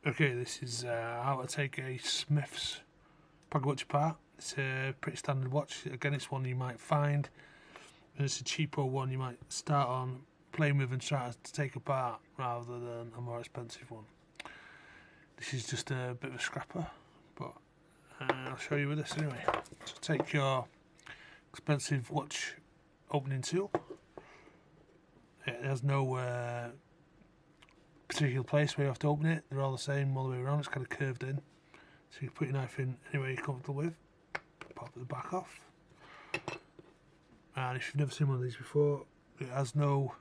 Okay, this is how to take a Smith's pocket watch apart. It's a pretty standard watch. Again, it's one you might find. And it's a cheaper one you might start on playing with and try to take apart rather than a more expensive one. This is just a bit of a scrapper, but I'll show you with this anyway. So take your expensive watch opening tool. It has no particular place where you have to open it. They're all the same all the way around. It's kind of curved in, so you can put your knife in anywhere you're comfortable with. Pop the back off. And if you've never seen one of these before, it has no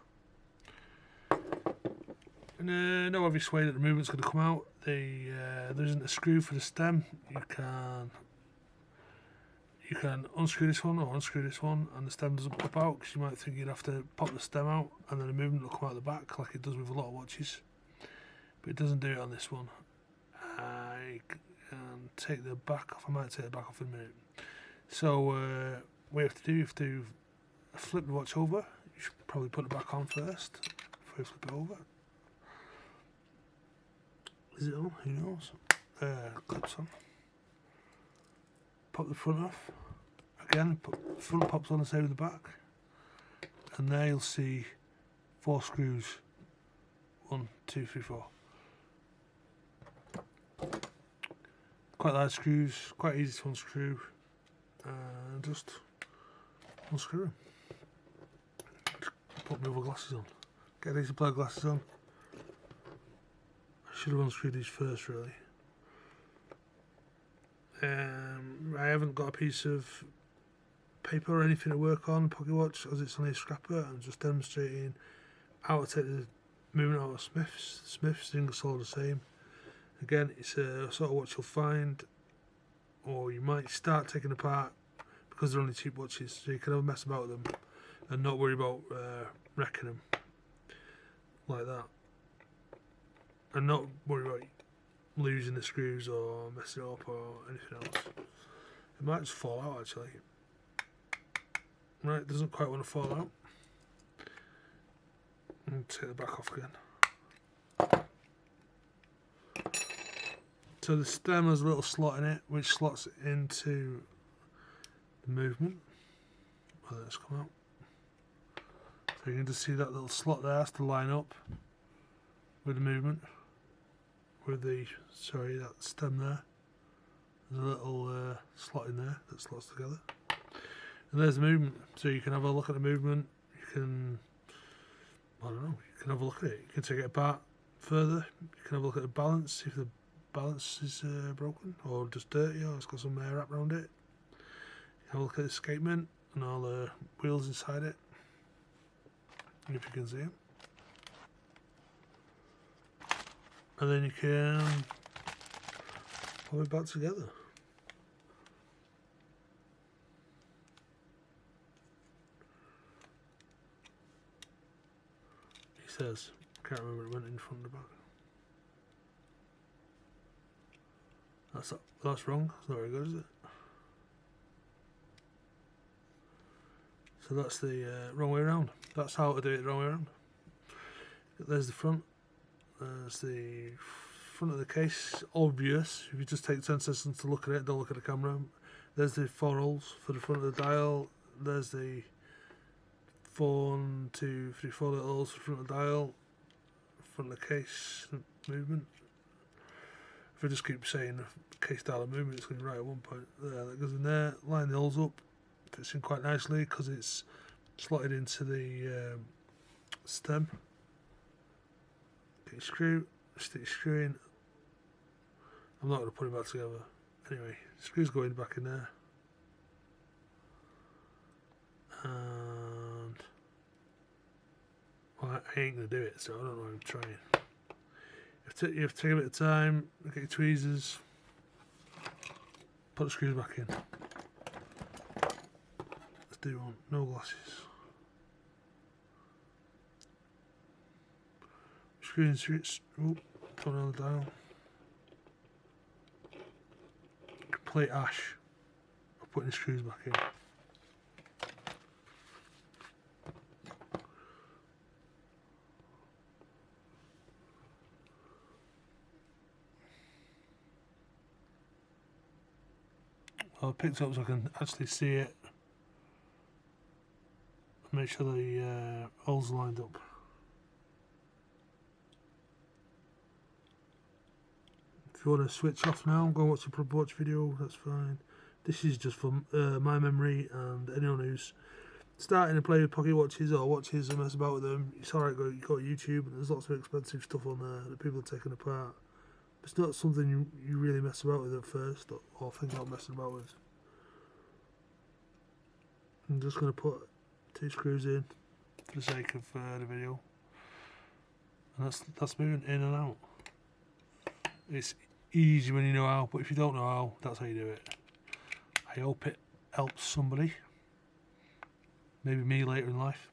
obvious way that the movement's going to come out. There isn't a screw for the stem. You can unscrew this one or unscrew this one, and the stem doesn't pop out, because you might think you'd have to pop the stem out and then the movement will come out the back like it does with a lot of watches, but it doesn't do it on this one. I can take the back off. I might take the back off in a minute. So what you have to do, you have to flip the watch over. You should probably put the back on first before you flip it over. Is it on? Who knows? Clips on. Pop the front off. Again, the front pops on the same with the back. And there you'll see 4 screws. 1, 2, 3, 4. Quite large screws, quite easy to unscrew. And just unscrew them. Put my other glasses on. Get these pair of glasses on. I should have unscrewed these first, really. I haven't got a piece of paper or anything to work on pocket watch, as it's only a scrapper. I'm just demonstrating how to take the movement out of Smith's. Smith's things are all the same. Again, it's a sort of watch you'll find, or you might start taking apart, because they're only cheap watches, so you can have a mess about them and not worry about wrecking them like that, and not worry about losing the screws or messing it up or anything else. It might just fall out, actually. Right, it doesn't quite want to fall out. And take the back off again. So the stem has a little slot in it, which slots into the movement. Well, let's come out. So you can just see that little slot there has to line up with the movement. With the, that stem there. There's a little slot in there that slots together. And there's the movement. So you can have a look at the movement. You can, I don't know, you can have a look at it. You can take it apart further. You can have a look at the balance, see if the balance is broken or just dirty or it's got some air wrapped around it. You can have a look at the escapement and all the wheels inside it, if you can see them. And then you can put it back together. He says, I can't remember, it went in front and back. That's wrong. It's not very good, is it? So that's the wrong way around. That's how to do it the wrong way around. There's the front. There's the front of the case. Obvious. If you just take 10 seconds to look at it, don't look at the camera. There's the 4 holes for the front of the dial. There's the 4 little holes for the front of the dial. Front of the case movement. If I just keep saying the case dial and movement, it's going to be right at one point. There, that goes in there. Line the holes up. Fits in quite nicely because it's slotted into the stem. Get your screw, stick your screw in. I'm not going to put it back together. Anyway, screws going back in there. And well, I ain't going to do it, so I don't know why I'm trying. You have to take a bit of time, get your tweezers, put the screws back in. Let's do one, no glasses. Screw in, put it on the dial. Complete ash of putting the screws back in. I picked it up so I can actually see it. Make sure the holes are lined up. If you want to switch off now, go watch a watch video, that's fine. This is just for my memory, and anyone who's starting to play with pocket watches or watches and mess about with them, it's alright, you go to YouTube and there's lots of expensive stuff on there that people are taking apart. It's not something you really mess about with at first, or think about messing about with. I'm just going to put 2 screws in for the sake of the video, and that's moving in and out. It's easy when you know how, but if you don't know how, that's how you do it. I hope it helps somebody, maybe me later in life.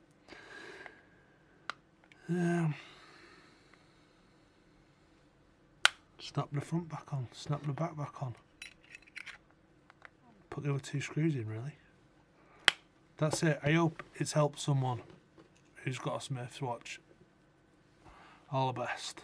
Snap the front back on, snap the back on. Put the other 2 screws in, really. That's it. I hope it's helped someone who's got a Smith's watch. All the best.